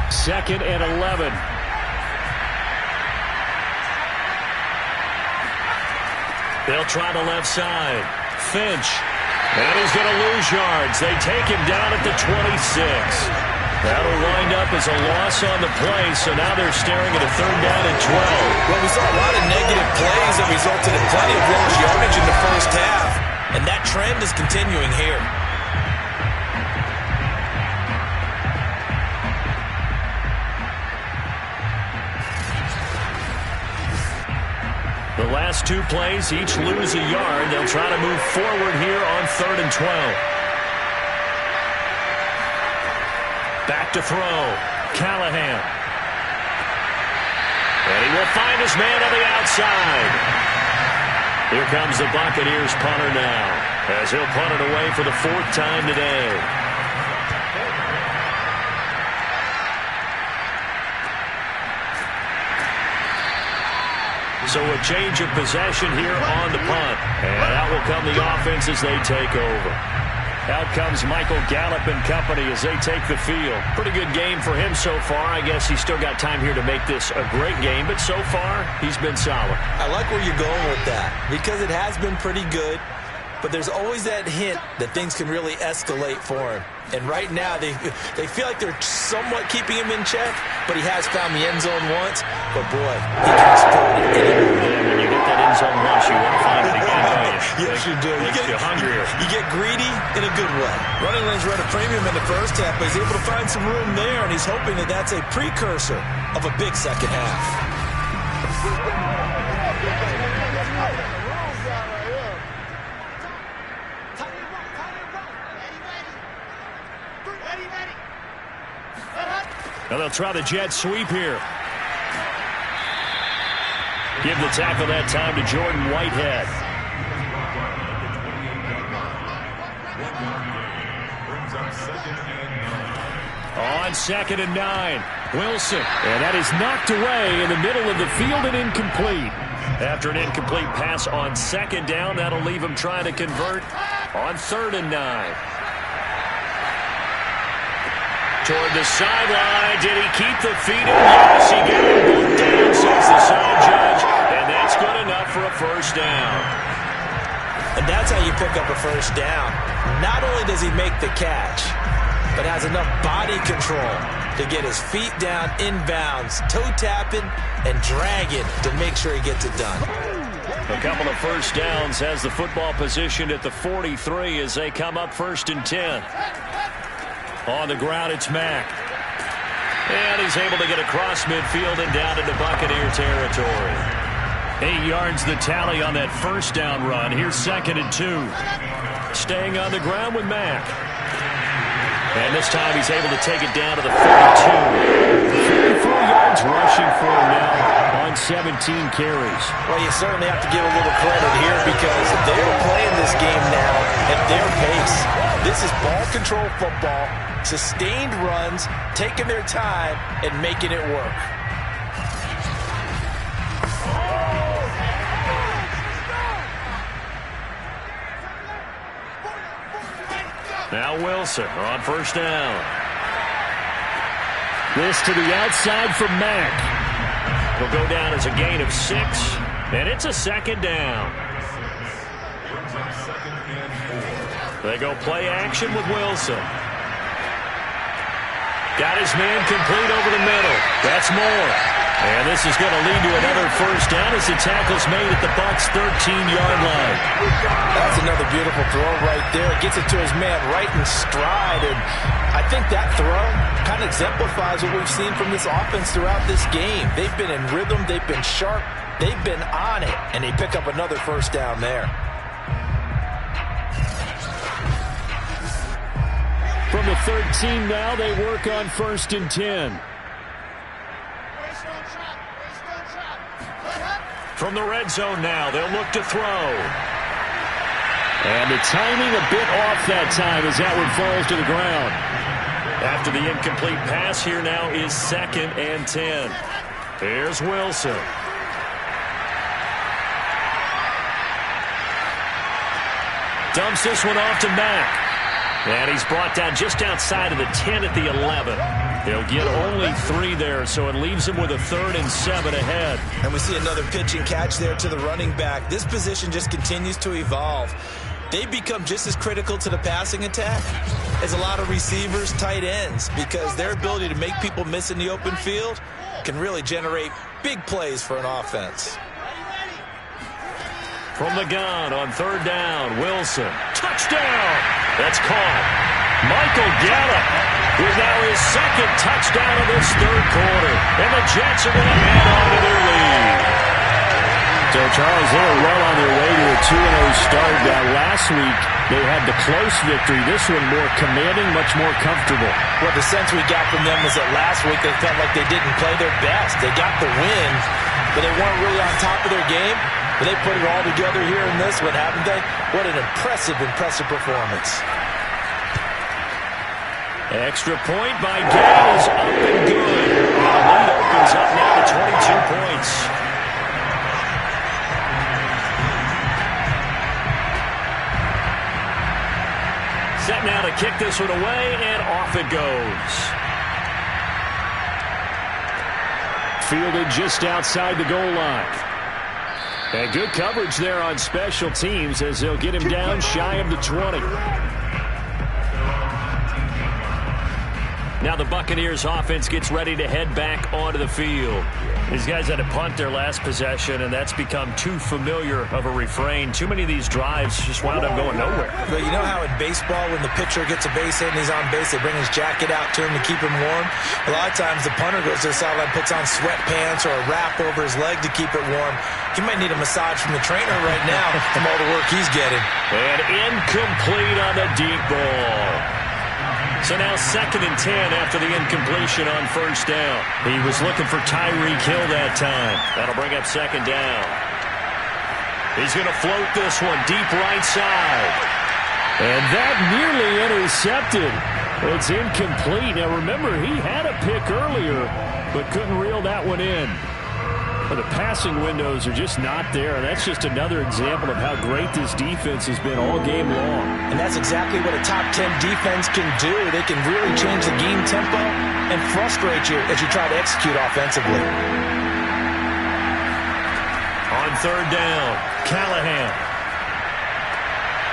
Second and 11. They'll try the left side. Finch. And he's going to lose yards. They take him down at the 26. That'll wind up as a loss on the play, so now they're staring at a third down and 12. Well, we saw a lot of negative plays that resulted in plenty of lost yardage in the first half, and that trend is continuing here. The last two plays each lose a yard. They'll try to move forward here on third and 12. Back to throw. Callahan. And he will find his man on the outside. Here comes the Buccaneers punter now, as he'll punt it away for the fourth time today. So a change of possession here on the punt. And out will come the offense as they take over. Out comes Michael Gallup and company as they take the field. Pretty good game for him so far. I guess he's still got time here to make this a great game, but so far he's been solid. I like where you're going with that because it has been pretty good, but there's always that hint that things can really escalate for him. And right now, they feel like they're somewhat keeping him in check, but he has found the end zone once. But, boy, he can explode it anywhere. Yeah, when you get that end zone once, you want to find it again, don't you? Yes, you do. Makes you hungrier. You get greedy in a good way. Running lanes run a premium in the first half, but he's able to find some room there, and he's hoping that that's a precursor of a big second half. Now they'll try the jet sweep here. Give the tackle that time to Jordan Whitehead. On second and 9. Wilson. And that is knocked away in the middle of the field and incomplete. After an incomplete pass on second down, that'll leave him trying to convert on third and 9. Toward the sideline. Did he keep the feet in? Yes, he got it both down, says the side judge. And that's good enough for a first down. And that's how you pick up a first down. Not only does he make the catch, but has enough body control to get his feet down inbounds, toe tapping and dragging to make sure he gets it done. A couple of first downs has the football positioned at the 43 as they come up first and 10. On the ground, it's Mack. And he's able to get across midfield and down into Buccaneer territory. 8 yards the tally on that first down run. Here's second and 2. Staying on the ground with Mack. And this time he's able to take it down to the 42. 44 yards rushing for him now on 17 carries. Well, you certainly have to give a little credit here because they're playing this game now at their pace. This is ball control football, sustained runs, taking their time and making it work. Now Wilson on first down. This to the outside for Mack. Will go down as a gain of 6, and it's a second down. They go play action with Wilson. Got his man complete over the middle. That's more. And this is going to lead to another first down as the tackle's made at the Bucs' 13-yard line. That's another beautiful throw right there. Gets it to his man right in stride. And I think that throw kind of exemplifies what we've seen from this offense throughout this game. They've been in rhythm. They've been sharp. They've been on it. And they pick up another first down there. From the 13 now, they work on 1st and 10. From the red zone now, they'll look to throw. And the timing a bit off that time as that one falls to the ground. After the incomplete pass, here now is 2nd and 10. Here's Wilson. Dumps this one off to Mack. And he's brought down just outside of the 10 at the 11. He'll get only 3 there, so it leaves him with a 3rd and 7 ahead. And we see another pitch and catch there to the running back. This position just continues to evolve. They become just as critical to the passing attack as a lot of receivers, tight ends, because their ability to make people miss in the open field can really generate big plays for an offense. From the gun on 3rd down, Wilson. Touchdown! That's caught. Michael Gallup with now his 2nd touchdown of this 3rd quarter. And the Jets are going to add on to their lead. So, Charles, they are well on their way to a 2-0 start. Last week, they had the close victory. This one more commanding, much more comfortable. Well, the sense we got from them was that last week they felt like they didn't play their best. They got the win, but they weren't really on top of their game. But they put it all together here in this one, haven't they? What an impressive performance. Extra point by Gall is up and good. The lead opens up now to 22 points. Set now to kick this one away, and off it goes. Fielded just outside the goal line. And good coverage there on special teams as they'll get him down shy of the 20. Now the Buccaneers offense gets ready to head back onto the field. These guys had to punt their last possession, and that's become too familiar of a refrain. Too many of these drives just wound up going nowhere. But you know how in baseball, when the pitcher gets a base hit and he's on base, they bring his jacket out to him to keep him warm? A lot of times the punter goes to the sideline, puts on sweatpants or a wrap over his leg to keep it warm. He might need a massage from the trainer right now from all the work he's getting. And incomplete on the deep ball. So now 2nd and 10 after the incompletion on 1st down. He was looking for Tyreek Hill that time. That'll bring up 2nd down. He's going to float this one deep right side. And that nearly intercepted. It's incomplete. Now remember, he had a pick earlier, but couldn't reel that one in. But the passing windows are just not there. And that's just another example of how great this defense has been all game long. And that's exactly what a top 10 defense can do. They can really change the game tempo and frustrate you as you try to execute offensively. On 3rd down, Callahan.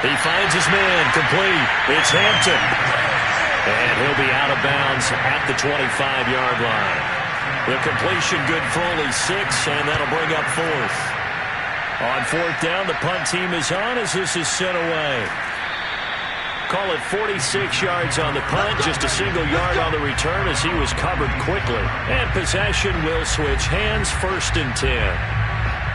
He finds his man complete. It's Hampton. And he'll be out of bounds at the 25-yard line. The completion good for only 6, and that'll bring up 4th. On 4th down, the punt team is on as this is sent away. Call it 46 yards on the punt, just a single yard on the return as he was covered quickly. And possession will switch hands, 1st and 10.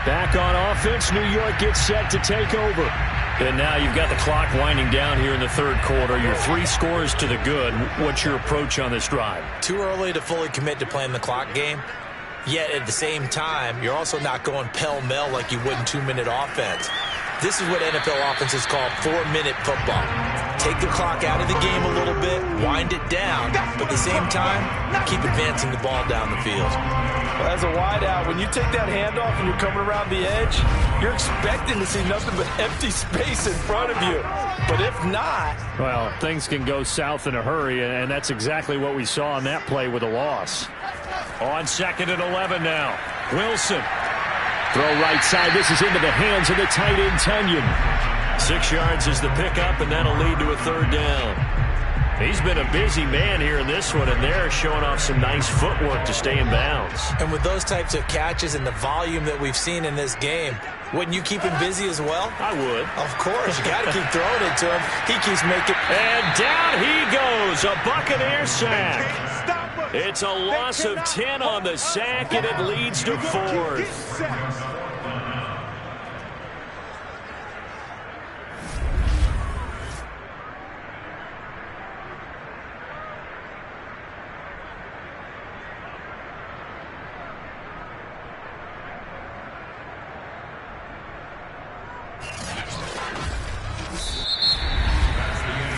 Back on offense, New York gets set to take over. And now you've got the clock winding down here in the 3rd quarter. You're 3 scores to the good. What's your approach on this drive? Too early to fully commit to playing the clock game. Yet at the same time, you're also not going pell-mell like you would in 2-minute offense. This is what NFL offenses call 4-minute football. Take the clock out of the game a little bit, wind it down, but at the same time, keep advancing the ball down the field. Well, as a wideout, when you take that handoff and you're coming around the edge, you're expecting to see nothing but empty space in front of you. But if not... Well, things can go south in a hurry, and that's exactly what we saw on that play with a loss. On 2nd and 11 now, Wilson. Throw right side. This is into the hands of the tight end, Tunyon. 6 yards is the pickup, and that'll lead to a 3rd down. He's been a busy man here in this one, and they're showing off some nice footwork to stay in bounds. And with those types of catches and the volume that we've seen in this game, wouldn't you keep him busy as well? I would. Of course. You got to keep throwing it to him. He keeps making... And down he goes. A Buccaneer sack. It's a loss of 10 on the sack, and it leads to 4th.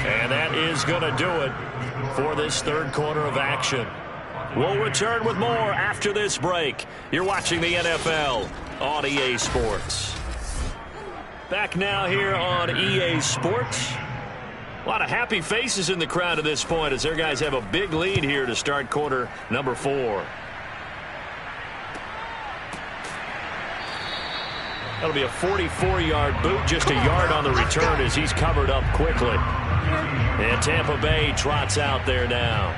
And that is going to do it for this third quarter of action. We'll return with more after this break. You're watching the NFL on EA Sports. Back now here on EA Sports. A lot of happy faces in the crowd at this point as their guys have a big lead here to start quarter number 4. That'll be a 44-yard boot, just a yard on the return as he's covered up quickly. And Tampa Bay trots out there now.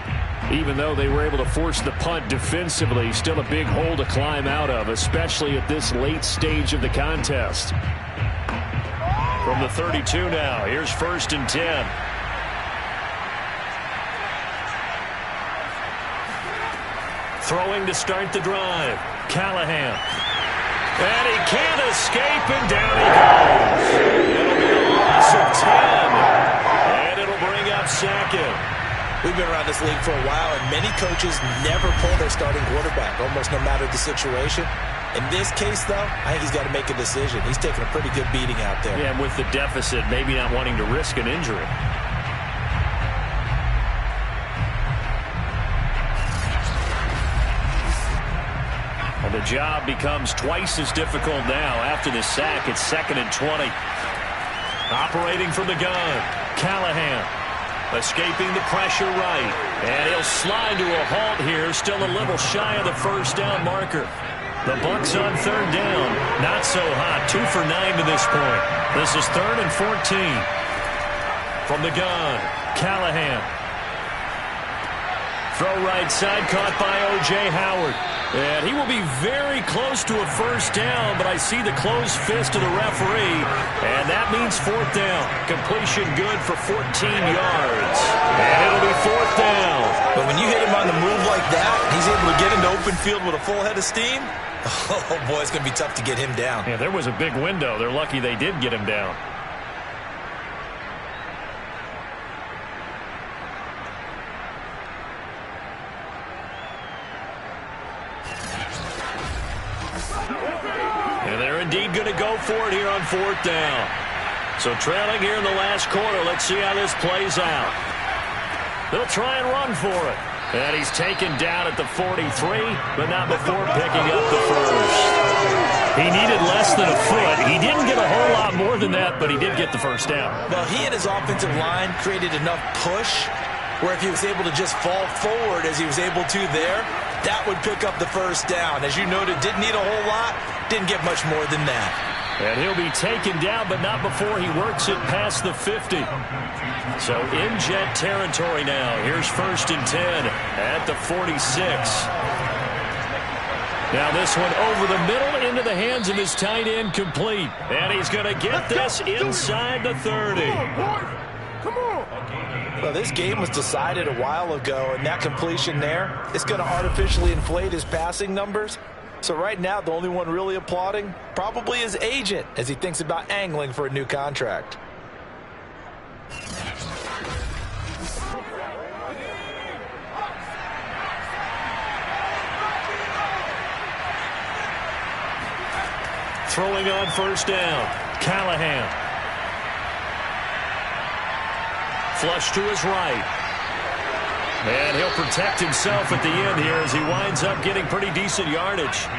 Even though they were able to force the punt defensively, still a big hole to climb out of, especially at this late stage of the contest. From the 32 now, here's 1st and 10. Throwing to start the drive. Callahan. And he can't escape, and down he goes. It'll be a loss of 10. And it'll bring up 2nd. We've been around this league for a while, and many coaches never pull their starting quarterback, almost no matter the situation. In this case, though, I think he's got to make a decision. He's taking a pretty good beating out there. Yeah, and with the deficit, maybe not wanting to risk an injury. And the job becomes twice as difficult now after the sack. It's 2nd and 20. Operating from the gun, Callahan. Escaping the pressure right. And he'll slide to a halt here. Still a little shy of the first down marker. The Bucs on 3rd down. Not so hot. 2 for 9 to this point. This is 3rd and 14. From the gun, Callahan. Throw right side, caught by O.J. Howard. And he will be very close to a first down, but I see the closed fist of the referee, and that means 4th down. Completion good for 14 yards. And it'll be 4th down. But when you hit him on the move like that, he's able to get into open field with a full head of steam. Oh, boy, it's going to be tough to get him down. Yeah, there was a big window. They're lucky they did get him down. And they're indeed going to go for it here on 4th down. So trailing here in the last quarter. Let's see how this plays out. They'll try and run for it. And he's taken down at the 43, but not before picking up the first. He needed less than a foot. He didn't get a whole lot more than that, but he did get the first down. Well, he and his offensive line created enough push where if he was able to just fall forward as he was able to there, that would pick up the first down. As you noted, didn't need a whole lot, didn't get much more than that. And he'll be taken down, but not before he works it past the 50. So in Jet territory now. Here's 1st and 10 at the 46. Now this one over the middle into the hands of his tight end, complete. And he's going to get this inside the 30. Come on. Well, this game was decided a while ago, and that completion there is going to artificially inflate his passing numbers. So right now, the only one really applauding probably his agent as he thinks about angling for a new contract. Throwing on 1st down, Callahan. Flush to his right. And he'll protect himself at the end here as he winds up getting pretty decent yardage.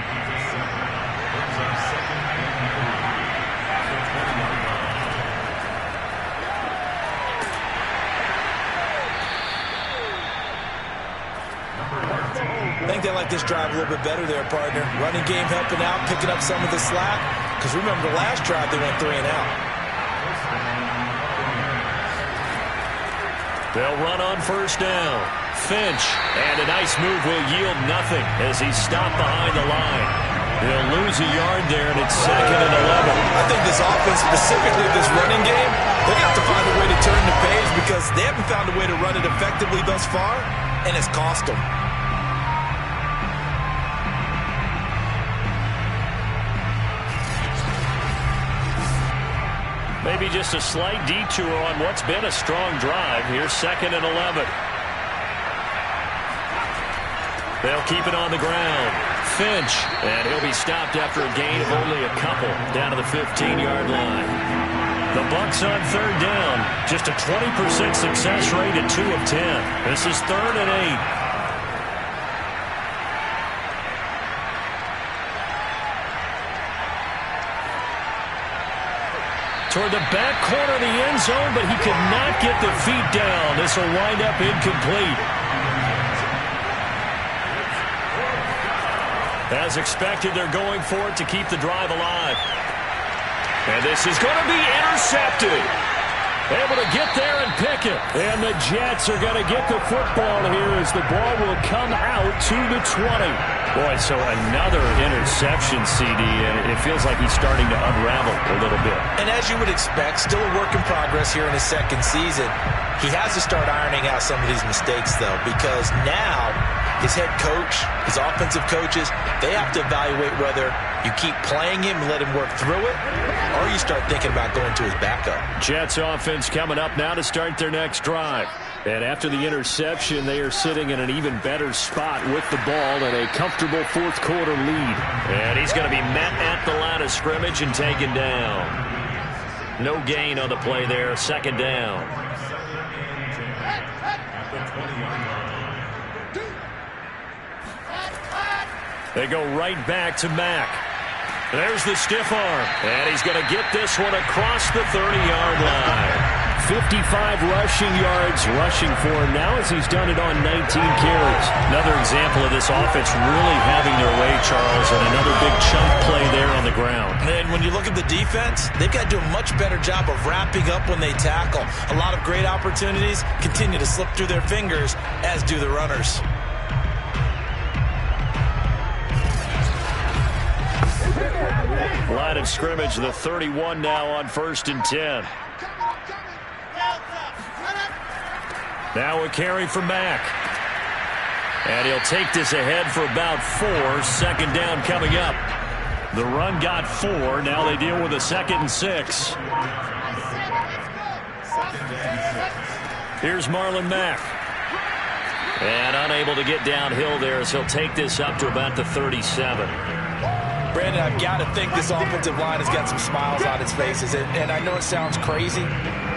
I think they like this drive a little bit better there, partner. Running game helping out, picking up some of the slack. Because remember, the last drive they went 3 and out. They'll run on first down. Finch, and a nice move will yield nothing as he's stopped behind the line. He'll lose a yard there, and it's 2nd and 11. I think this offense, specifically this running game, they're going to have to find a way to turn the page because they haven't found a way to run it effectively thus far, and it's cost them. Maybe just a slight detour on what's been a strong drive. Here's 2nd and 11. They'll keep it on the ground. Finch, and he'll be stopped after a gain of only a couple down to the 15-yard line. The Bucs on 3rd down. Just a 20% success rate at 2 of 10. This is 3rd and 8. Toward the back corner of the end zone, but he could not get the feet down. This will wind up incomplete. As expected, they're going for it to keep the drive alive. And this is going to be intercepted. Able to get there and pick it. And the Jets are going to get the football here as the ball will come out to the 20. Boy, so another interception, CD, and it feels like he's starting to unravel a little bit. And as you would expect, still a work in progress here in his 2nd season. He has to start ironing out some of these mistakes, though, because now his head coach, his offensive coaches, they have to evaluate whether you keep playing him and let him work through it, or you start thinking about going to his backup. Jets offense coming up now to start their next drive. And after the interception, they are sitting in an even better spot with the ball and a comfortable 4th quarter lead. And he's going to be met at the line of scrimmage and taken down. No gain on the play there, 2nd down. They go right back to Mack. There's the stiff arm. And he's going to get this one across the 30-yard line. 55 rushing yards rushing for him now as he's done it on 19 carries. Another example of this offense really having their way, Charles, and another big chunk play there on the ground. And when you look at the defense, they've got to do a much better job of wrapping up when they tackle. A lot of great opportunities continue to slip through their fingers, as do the runners. Line of scrimmage, the 31 now on 1st and 10. Now a carry from Mack. And he'll take this ahead for about 4. 2nd down coming up. The run got 4. Now they deal with a 2nd and 6. Here's Marlon Mack. And unable to get downhill there as he'll take this up to about the 37. Brandon, I've got to think this offensive line has got some smiles on its faces. And I know it sounds crazy,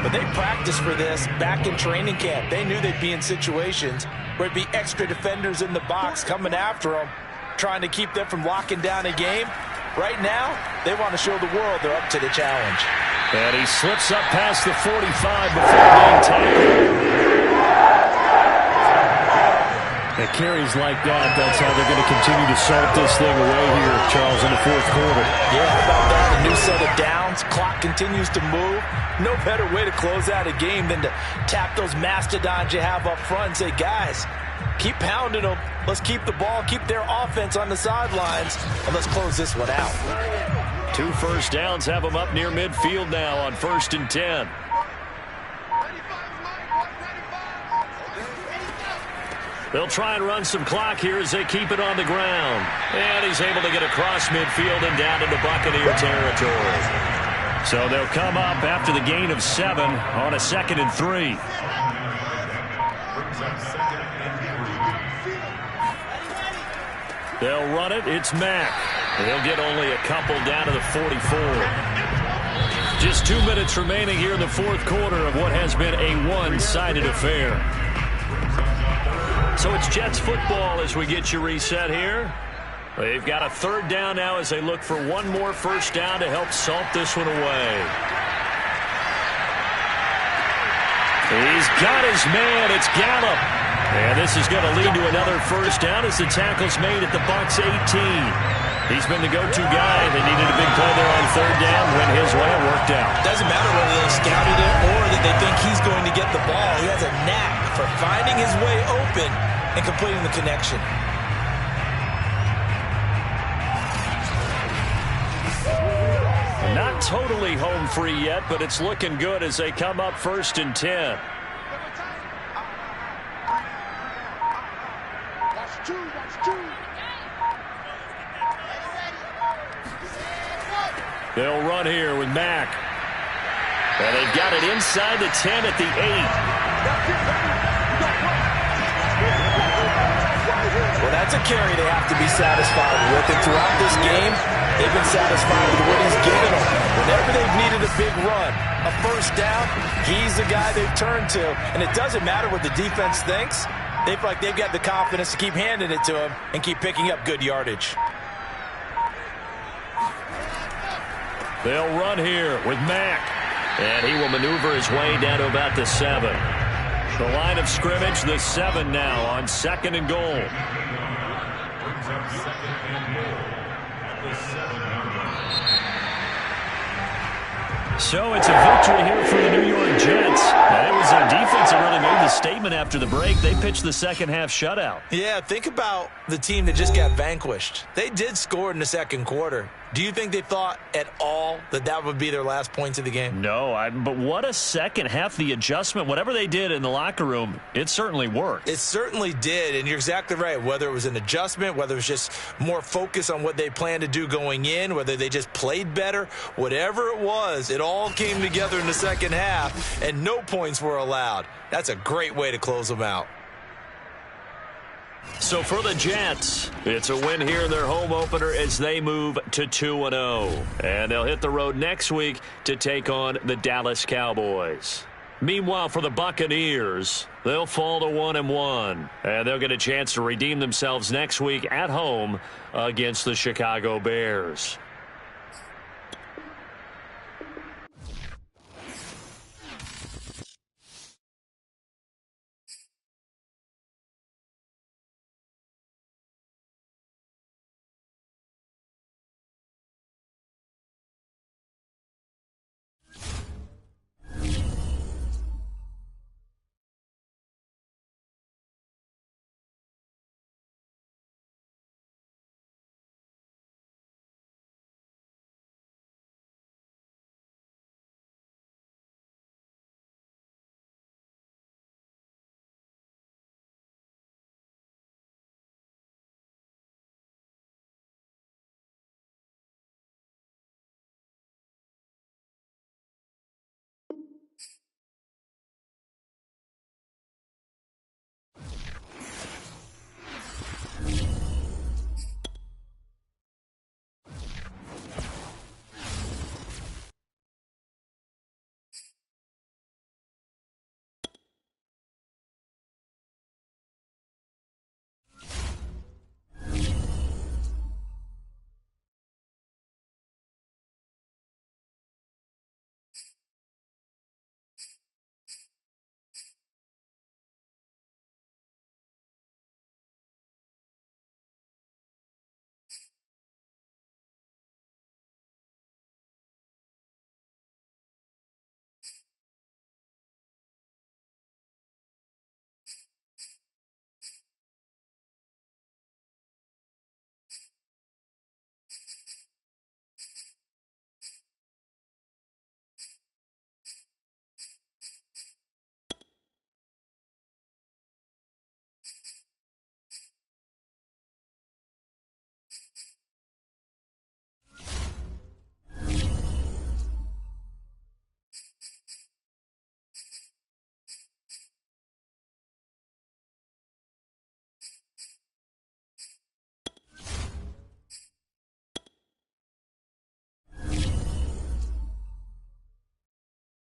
but they practiced for this back in training camp. They knew they'd be in situations where it'd be extra defenders in the box coming after them, trying to keep them from locking down a game. Right now, they want to show the world they're up to the challenge. And he slips up past the 45 before being tackled. At carries like that, that's how they're going to continue to salt this thing away here, Charles, in the 4th quarter. Yeah, how about that? A new set of downs. Clock continues to move. No better way to close out a game than to tap those mastodons you have up front and say, guys, keep pounding them. Let's keep the ball, keep their offense on the sidelines, and let's close this one out. 2 first downs have them up near midfield now on 1st and 10. They'll try and run some clock here as they keep it on the ground. And he's able to get across midfield and down into Buccaneer territory. So they'll come up after the gain of 7 on a 2nd and 3. They'll run it. It's Mack. They'll get only a couple down to the 44. Just 2 minutes remaining here in the 4th quarter of what has been a one-sided affair. So it's Jets football as we get you reset here. They've got a 3rd down now as they look for one more first down to help salt this one away. He's got his man. It's Gallup. And this is going to lead to another first down as the tackle's made at the Bucs 18. He's been the go-to guy. They needed a big play there on 3rd down. Went his way. It worked out. Doesn't matter whether they scouted it or that they think he's going to get the ball. He has a knack for finding his way open and completing the connection. Not totally home free yet, but it's looking good as they come up 1st and 10. They'll run here with Mack. And they've got it inside the 10 at the 8. Well, that's a carry they have to be satisfied with. And throughout this game, they've been satisfied with what he's given them. Whenever they've needed a big run, a first down, he's the guy they've turned to. And it doesn't matter what the defense thinks. They feel like they've got the confidence to keep handing it to him and keep picking up good yardage. They'll run here with Mack. And he will maneuver his way down to about the 7. The line of scrimmage, the 7 now on 2nd and goal. Brings up 2nd and goal at the 7-yard line. So it's a victory here for the New York Jets. And it was their defense that really made the statement after the break. They pitched the second half shutout. Yeah, think about the team that just got vanquished. They did score in the second quarter. Do you think they thought at all that that would be their last points of the game? No, but what a second half. The adjustment, whatever they did in the locker room, it certainly worked. It certainly did, and you're exactly right. Whether it was an adjustment, whether it was just more focus on what they planned to do going in, whether they just played better, whatever it was, it all came together in the second half, and no points were allowed. That's a great way to close them out. So for the Jets, it's a win here in their home opener as they move to 2-0. And they'll hit the road next week to take on the Dallas Cowboys. Meanwhile, for the Buccaneers, they'll fall to 1-1. And they'll get a chance to redeem themselves next week at home against the Chicago Bears.